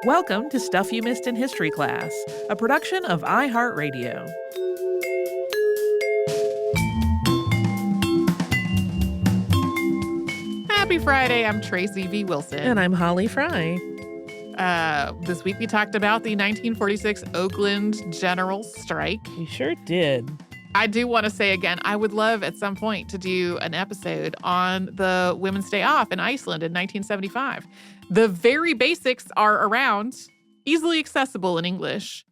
Welcome to Stuff You Missed in History Class, a production of iHeartRadio. Happy Friday. I'm Tracy V. Wilson. And I'm Holly Fry. This week we talked about the 1946 Oakland General Strike. We sure did. I do want to say again, I would love at some point to do an episode on the Women's Day Off in Iceland in 1975. The very basics are around, easily accessible in English.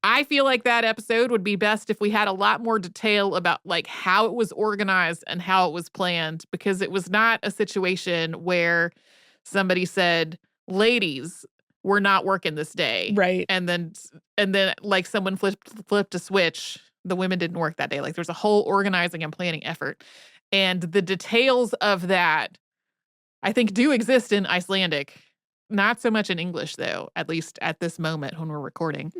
I feel like that episode would be best if we had a lot more detail about like how it was organized and how it was planned, because it was not a situation where somebody said, ladies, we're not working this day. Right. And then like someone flipped a switch. The women didn't work that day. Like there's a whole organizing and planning effort. And the details of that, I think, do exist in Icelandic. Not so much in English, though, at least at this moment when we're recording.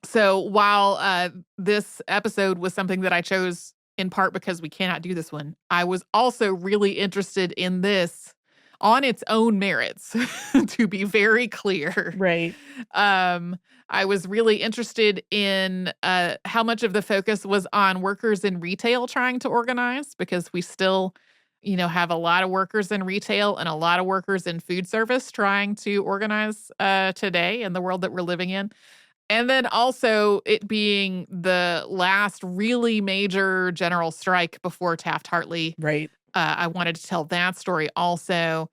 So while this episode was something that I chose in part because we cannot do this one, I was also really interested in this on its own merits, to be very clear. Right. I was really interested in how much of the focus was on workers in retail trying to organize, because we still, have a lot of workers in retail and a lot of workers in food service trying to organize today in the world that we're living in. And then also it being the last really major general strike before Taft-Hartley. Right. I wanted to tell that story also.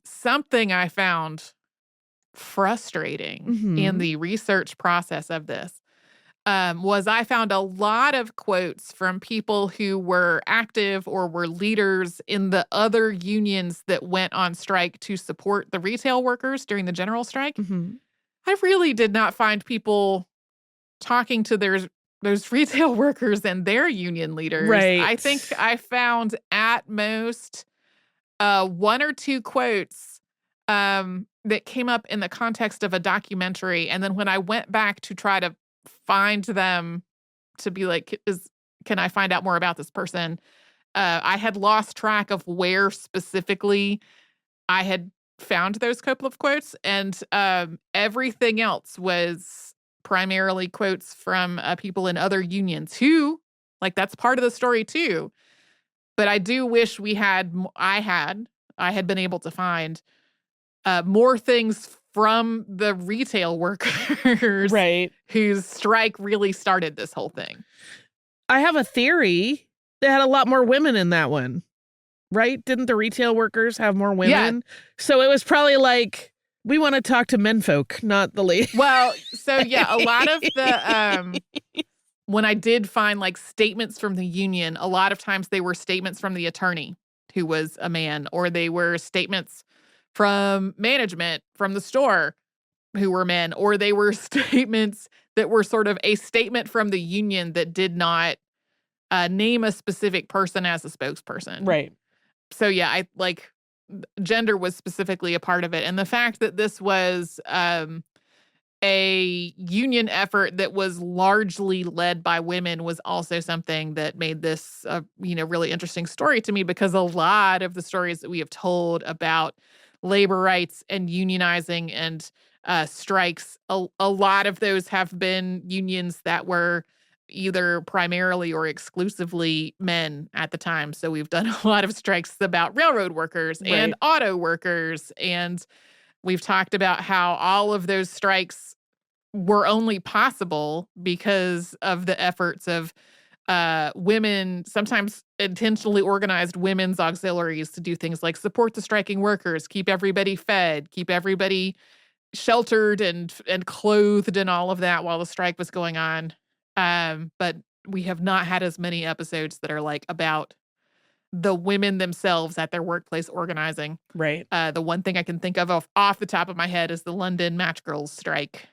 Something I found frustrating in the research process of this was I found a lot of quotes from people who were active or were leaders in the other unions that went on strike to support the retail workers during the general strike. I really did not find people talking to those retail workers and their union leaders. Right. I think I found at most one or two quotes that came up in the context of a documentary. And then when I went back to try to find them to be like, can I find out more about this person? I had lost track of where specifically I had found those couple of quotes. And everything else was primarily quotes from people in other unions who, like, that's part of the story too. But I do wish I had been able to find more things from the retail workers, right, whose strike really started this whole thing. I have a theory. They had a lot more women in that one, right? Didn't the retail workers have more women? Yeah. So it was probably like, we want to talk to menfolk, not the ladies. Well, so yeah, a lot of the when I did find like statements from the union, a lot of times they were statements from the attorney who was a man, or they were statements from management from the store who were men, or they were statements that were sort of a statement from the union that did not name a specific person as a spokesperson. Right. So yeah, gender was specifically a part of it. And the fact that this was a union effort that was largely led by women was also something that made this a really interesting story to me, because a lot of the stories that we have told about labor rights and unionizing and strikes, a lot of those have been unions that were either primarily or exclusively men at the time. So we've done a lot of strikes about railroad workers and auto workers. And we've talked about how all of those strikes were only possible because of the efforts of women, sometimes intentionally organized women's auxiliaries to do things like support the striking workers, keep everybody fed, keep everybody sheltered and clothed and all of that while the strike was going on. But we have not had as many episodes that are like about the women themselves at their workplace organizing. Right. The one thing I can think of off the top of my head is the London Match Girls strike,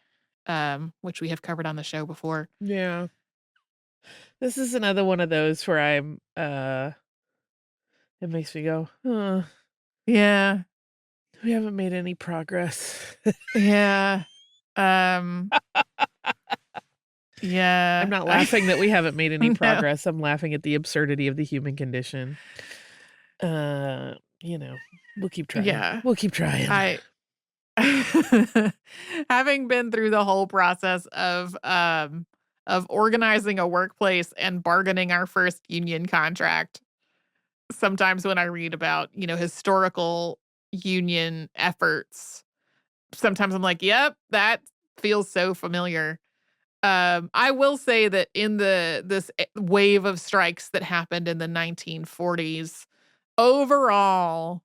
which we have covered on the show before. Yeah. This is another one of those where I'm, it makes me go, yeah, we haven't made any progress. Yeah. Yeah. I'm not laughing that we haven't made any progress. I'm laughing at the absurdity of the human condition. We'll keep trying. Yeah. We'll keep trying. Having been through the whole process of organizing a workplace and bargaining our first union contract, sometimes when I read about, historical union efforts, sometimes I'm like, "Yep, that feels so familiar." I will say that in this wave of strikes that happened in the 1940s, overall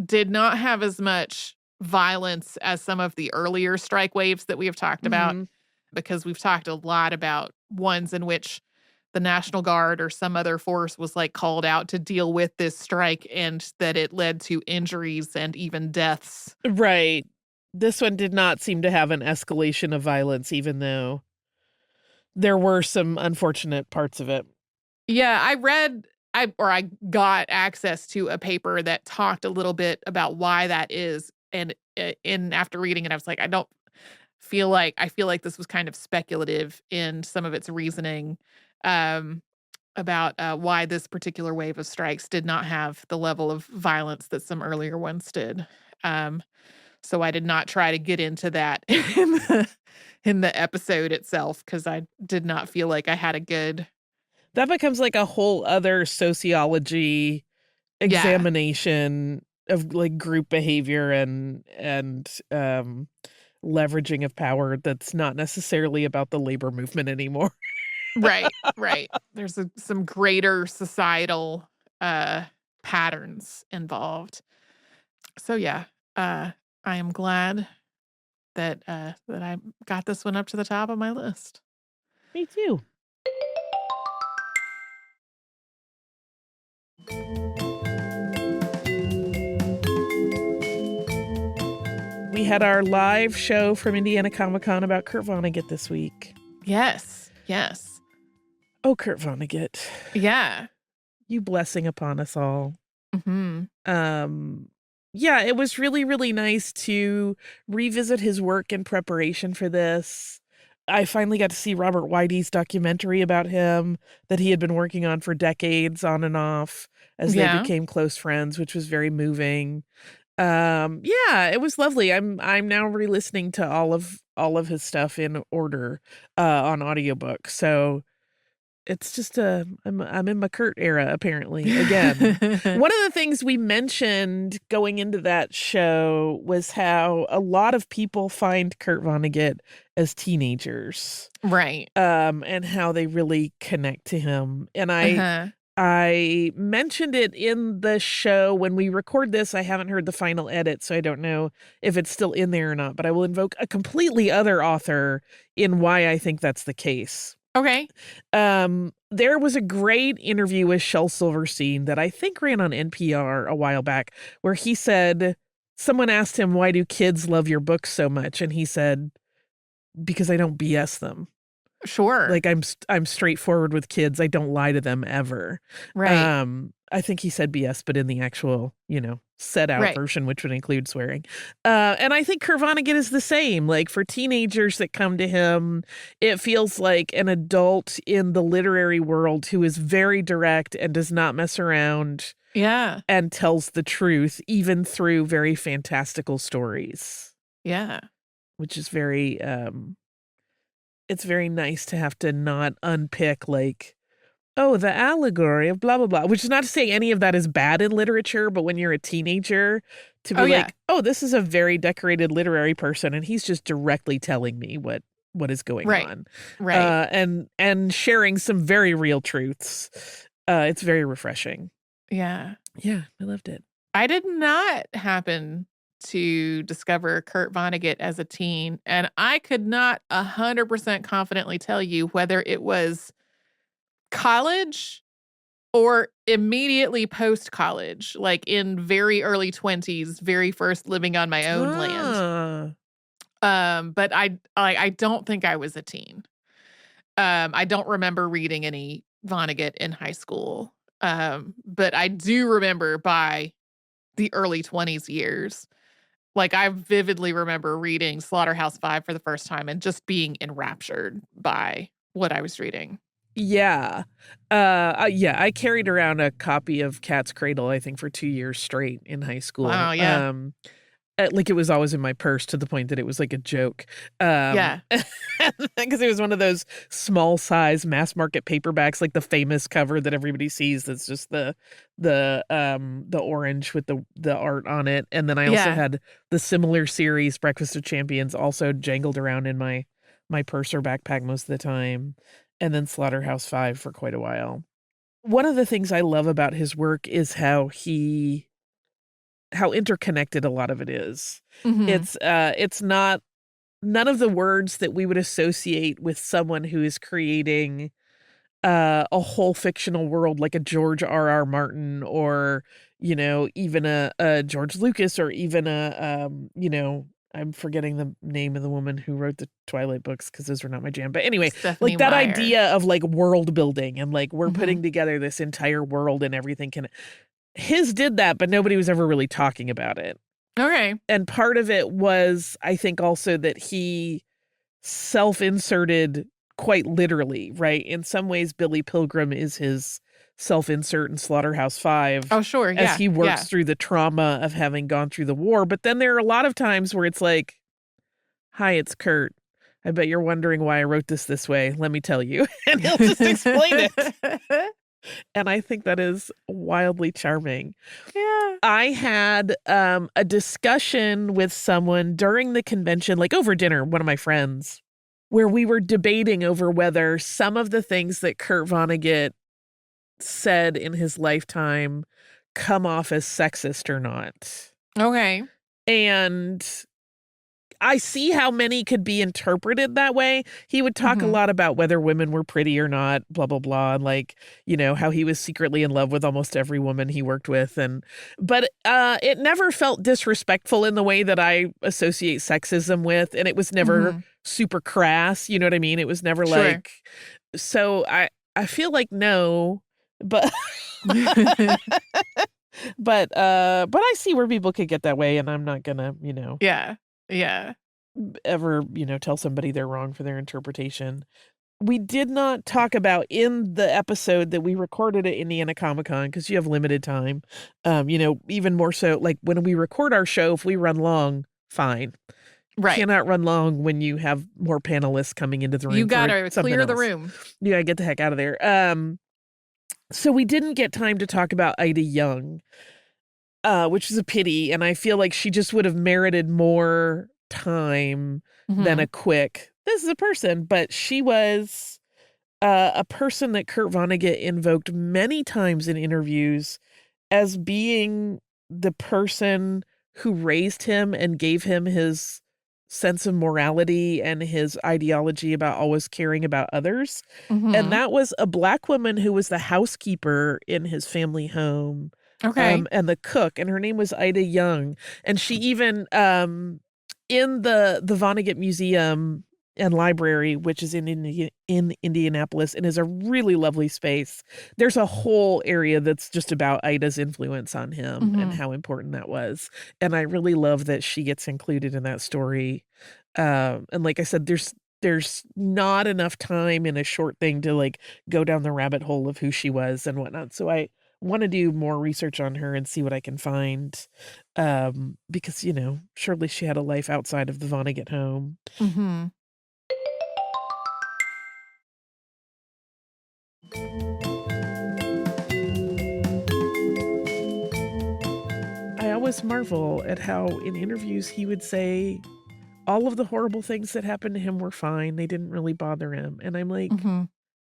did not have as much violence as some of the earlier strike waves that we have talked about, Mhm. because we've talked a lot about ones in which the National Guard or some other force was like called out to deal with this strike and that it led to injuries and even deaths. Right. This one did not seem to have an escalation of violence, even though there were some unfortunate parts of it. Yeah, I got access to a paper that talked a little bit about why that is, and in after reading it, I was like, I feel like this was kind of speculative in some of its reasoning, um, about why this particular wave of strikes did not have the level of violence that some earlier ones did. Um, so I did not try to get into that in the episode itself because I did not feel like I had a good. That becomes like a whole other sociology Yeah. examination of like group behavior and leveraging of power that's not necessarily about the labor movement anymore. Right, right. There's some greater societal, uh, patterns involved. So, yeah, uh, I am glad that I got this one up to the top of my list. Me too. We had our live show from Indiana Comic Con about Kurt Vonnegut this week. Yes, yes. Oh, Kurt Vonnegut, Yeah. you blessing upon us all. Mhm. Um, yeah, it was really, really nice to revisit his work in preparation for this. I finally got to see Robert Whitey's documentary about him that he had been working on for decades on and off as they Yeah. became close friends, which was very moving. Yeah, it was lovely. I'm now re-listening to all of his stuff in order on audiobook. So it's just I'm in my Kurt era apparently again. One of the things we mentioned going into that show was how a lot of people find Kurt Vonnegut as teenagers, Right. and how they really connect to him. And Uh-huh. I mentioned it in the show when we record this. I haven't heard the final edit, so I don't know if it's still in there or not, but I will invoke a completely other author in why I think that's the case. Okay. There was a great interview with Shel Silverstein that I think ran on NPR a while back, where he said, someone asked him, "Why do kids love your books so much?" And he said, "Because I don't BS them. Sure. Like I'm straightforward with kids. I don't lie to them ever." Right. I think he said BS, but in the actual, set out Right. version, which would include swearing. And I think Kurt Vonnegut is the same. Like for teenagers that come to him, it feels like an adult in the literary world who is very direct and does not mess around Yeah. and tells the truth, even through very fantastical stories, Yeah. which is it's very nice to have to not unpick like, oh, the allegory of blah, blah, blah, which is not to say any of that is bad in literature, but when you're a teenager, to Oh, be yeah. like, oh, this is a very decorated literary person, and he's just directly telling me what is going Right. on, Right. and sharing some very real truths. It's very refreshing. Yeah. Yeah, I loved it. I did not happen to discover Kurt Vonnegut as a teen, and I could not 100% confidently tell you whether it was college or immediately post-college, like in very early 20s, very first living on my own land. Ah, But I don't think I was a teen. I don't remember reading any Vonnegut in high school. But I do remember by the early 20s years. Like, I vividly remember reading Slaughterhouse-Five for the first time and just being enraptured by what I was reading. yeah. Yeah, I carried around a copy of Cat's Cradle, I think, for 2 years straight in high school. Wow, yeah. Like, it was always in my purse to the point that it was like a joke. Yeah. Because it was one of those small size mass market paperbacks, like the famous cover that everybody sees. That's just the orange with the art on it. And then I also Yeah. had the similar series, Breakfast of Champions, also jangled around in my purse or backpack most of the time. And then Slaughterhouse-Five for quite a while. One of the things I love about his work is how interconnected a lot of it is. Mhm. It's not none of the words that we would associate with someone who is creating a whole fictional world like a George R.R. Martin, or, even a George Lucas, or even I'm forgetting the name of the woman who wrote the Twilight books because those were not my jam. But anyway, Stephanie like that Meyer. idea of like world building and like we're Mhm. putting together this entire world and everything his did that, but nobody was ever really talking about it. Okay. And part of it was, I think, also that he self-inserted quite literally, right? In some ways, Billy Pilgrim is his self-insert in Slaughterhouse-Five Oh, sure. as Yeah. he works Yeah. through the trauma of having gone through the war. But then there are a lot of times where it's like, "Hi, it's Kurt. I bet you're wondering why I wrote this way. Let me tell you." And he'll just explain it. And I think that is wildly charming. Yeah. I had a discussion with someone during the convention, like over dinner, one of my friends, where we were debating over whether some of the things that Kurt Vonnegut said in his lifetime come off as sexist or not. Okay. And I see how many could be interpreted that way. He would talk a Mhm. lot about whether women were pretty or not, blah, blah, blah, and like, how he was secretly in love with almost every woman he worked with. But it never felt disrespectful in the way that I associate sexism with, and it was never Mhm. super crass, you know what I mean? It was never Sure. like, so I feel like no, but but I see where people could get that way, and I'm not gonna, Yeah. Yeah. ever, tell somebody they're wrong for their interpretation. We did not talk about in the episode that we recorded at Indiana Comic Con, because you have limited time. Even more so, like when we record our show, if we run long, fine. Right. Cannot run long when you have more panelists coming into the You room for gotta something clear the else. room. You gotta get the heck out of there. So we didn't get time to talk about Ida Young, which is a pity, and I feel like she just would have merited more time than a Mhm. quick, "This is a person," but she was, a person that Kurt Vonnegut invoked many times in interviews as being the person who raised him and gave him his sense of morality and his ideology about always caring about others, and Mhm. that was a Black woman who was the housekeeper in his family home, Okay. and the cook, and her name was Ida Young, and she even, in the Vonnegut Museum and Library, which is in Indianapolis and is a really lovely space, there's a whole area that's just about Ida's influence on him and Mhm. how important that was, and I really love that she gets included in that story, and like I said, there's not enough time in a short thing to, like, go down the rabbit hole of who she was and whatnot, so I wanna do more research on her and see what I can find, because, surely she had a life outside of the Vonnegut home. Mhm. I always marvel at how in interviews he would say all of the horrible things that happened to him were fine, they didn't really bother him, and I'm like, Mhm.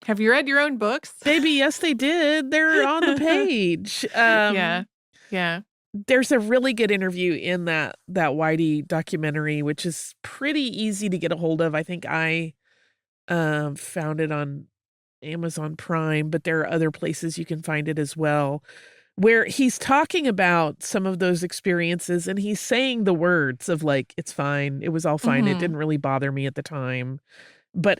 Have you read your own books? "Baby, yes, they did, they're on the page." Yeah. Yeah. There's a really good interview in that Whitey documentary, which is pretty easy to get a hold of. I think I, found it on Amazon Prime, but there are other places you can find it as well, where he's talking about some of those experiences, and he's saying the words of, like, "It's fine, it was all fine, it Mhm. didn't really bother me at the time," but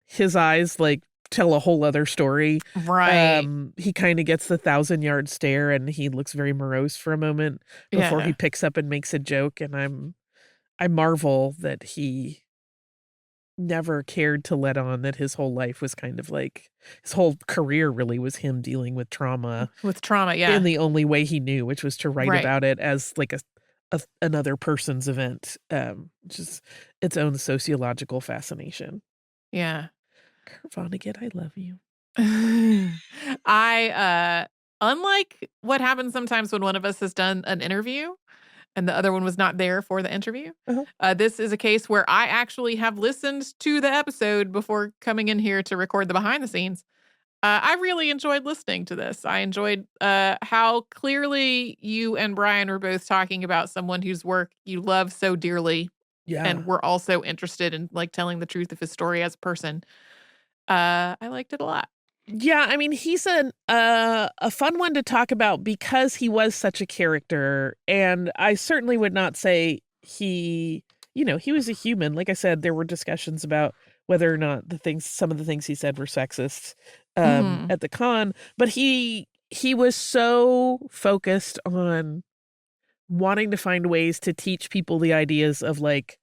his eyes, like, tell a whole other story. Right. He kinda gets the thousand-yard stare, and he looks very morose for a moment before he Yeah. picks up and makes a joke, and I marvel that he never cared to let on that his whole life was kind of like his whole career really was him dealing with trauma With trauma, in yeah. the only way he knew, which was to write Right. about it as like another person's event, which is its own sociological fascination. Yeah. Kurt Vonnegut, I love you. Unlike what happens sometimes when one of us has done an interview and the other one was not there for the interview, Uh-huh. this is a case where I actually have listened to the episode before coming in here to record the behind the scenes. I really enjoyed listening to this. I enjoyed how clearly you and Brian were both talking about someone whose work you love so dearly Yeah. and were also interested in like telling the truth of his story as a person. I liked it a lot. Yeah, I mean, he's a fun one to talk about because he was such a character, and I certainly would not say he was a human. Like I said, there were discussions about whether or not some of the things he said were sexist, Mhm. at the con, but he was so focused on wanting to find ways to teach people the ideas of, like,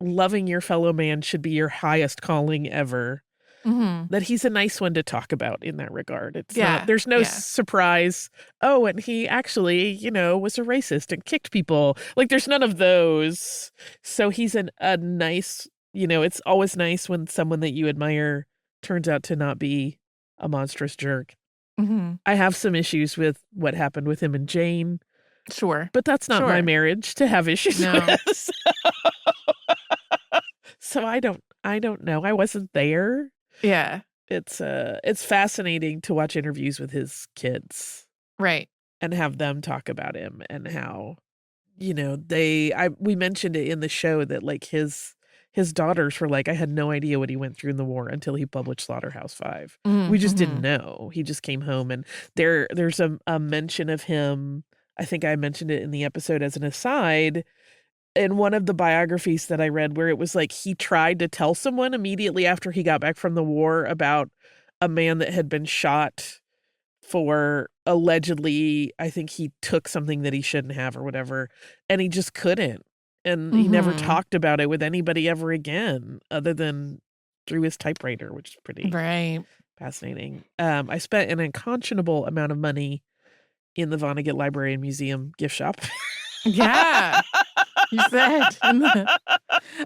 loving your fellow man should be your highest calling ever. Mhm. That he's a nice one to talk about in that regard. Yeah, There's no yeah. surprise, "Oh, and he actually, was a racist and kicked people." Like, there's none of those. So he's a nice, it's always nice when someone that you admire turns out to not be a monstrous jerk. Mhm. I have some issues with what happened with him and Jane, Sure. but that's not my Sure. marriage to have issues No. with. So I don't know. I wasn't there. Yeah. It's fascinating to watch interviews with his kids Right. and have them talk about him and how, we mentioned it in the show that, like, his daughters were like, "I had no idea what he went through in the war until he published Slaughterhouse-Five. We just didn't Mhm. know. He just came home," and there's a mention of him. I think I mentioned it in the episode as an aside in one of the biographies that I read where it was like he tried to tell someone immediately after he got back from the war about a man that had been shot for allegedly, I think he took something that he shouldn't have or whatever, and he just couldn't. And he never Mhm. talked about it with anybody ever again other than through his typewriter, which is pretty Right. fascinating. I spent an unconscionable amount of money in the Vonnegut Library and Museum gift shop. Yeah. You said in the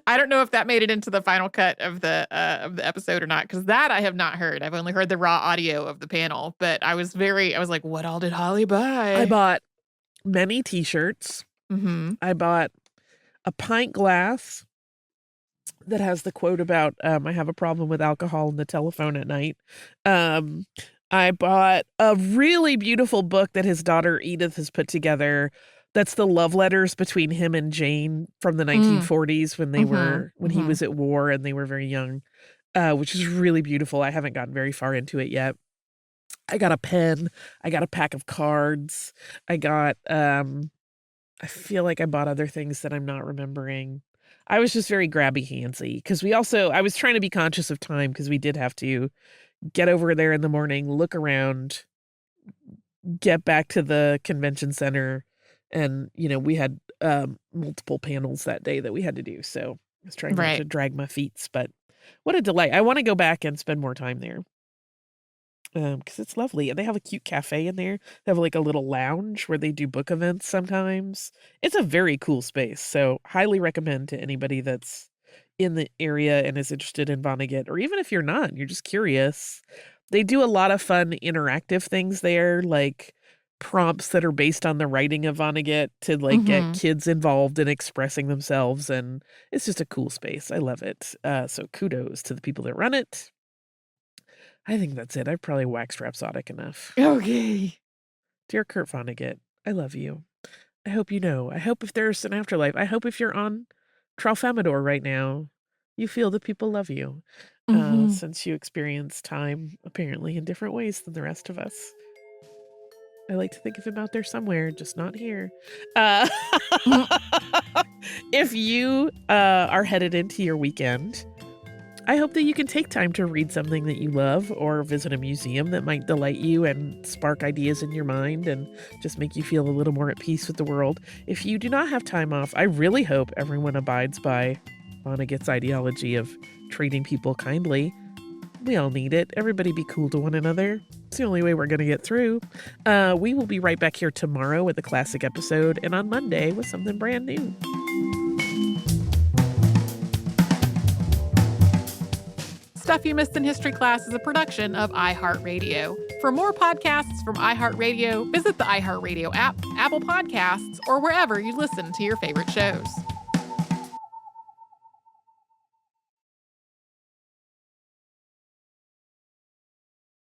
I don't know if that made it into the final cut of the episode or not, because that I have not heard. I've only heard the raw audio of the panel, but I was like, "What all did Holly I buy?" bought many T-shirts. Mhm. I bought a pint glass that has the quote about, "I have a problem with alcohol and the telephone at night." Um, I bought a really beautiful book that his daughter Edith has put together that's the love letters between him and Jane from the Mm. 1940s Mhm. when he Mhm. was at war and they were very young, which is really beautiful. I haven't gotten very far into it yet. I got a pen, I got a pack of cards, I got, I feel like I bought other things that I'm not remembering. I was just very grabby handsy because I was trying to be conscious of time because we did have to get over there in the morning, look around, get back to the convention center, and, we had, multiple panels that day that we had to do, so I was trying not Right. to drag my feet, but what a delight. I wanna go back and spend more time there. Because it's lovely, and they have a cute cafe in there. They have, like, a little lounge where they do book events sometimes. It's a very cool space, so highly recommend to anybody that's in the area and is interested in Vonnegut, or even if you're not, and you're just curious. They do a lot of fun interactive things there, like prompts that are based on the writing of Vonnegut to, like, get Mhm. kids involved in expressing themselves, and it's just a cool space. I love it. So kudos to the people that run it. I think that's it. I've probably waxed rhapsodic enough. Okay. Dear Kurt Vonnegut, I love you. I hope you know. I hope if there's an afterlife, I hope if you're on Tralfamadore right now, you feel that people love you, Mhm. since you experience time apparently in different ways than the rest of us. I like to think of him out there somewhere, just not here. Uh, Mhm. if you are headed into your weekend, I hope that you can take time to read something that you love or visit a museum that might delight you and spark ideas in your mind and just make you feel a little more at peace with the world. If you do not have time off, I really hope everyone abides by Vonnegut's ideology of treating people kindly. We all need it. Everybody be cool to one another. It's the only way we're going to get through. We will be right back here tomorrow with a classic episode, and on Monday with something brand new. Stuff You Missed in History Class is a production of iHeartRadio. For more podcasts from iHeartRadio, visit the iHeartRadio app, Apple Podcasts, or wherever you listen to your favorite shows.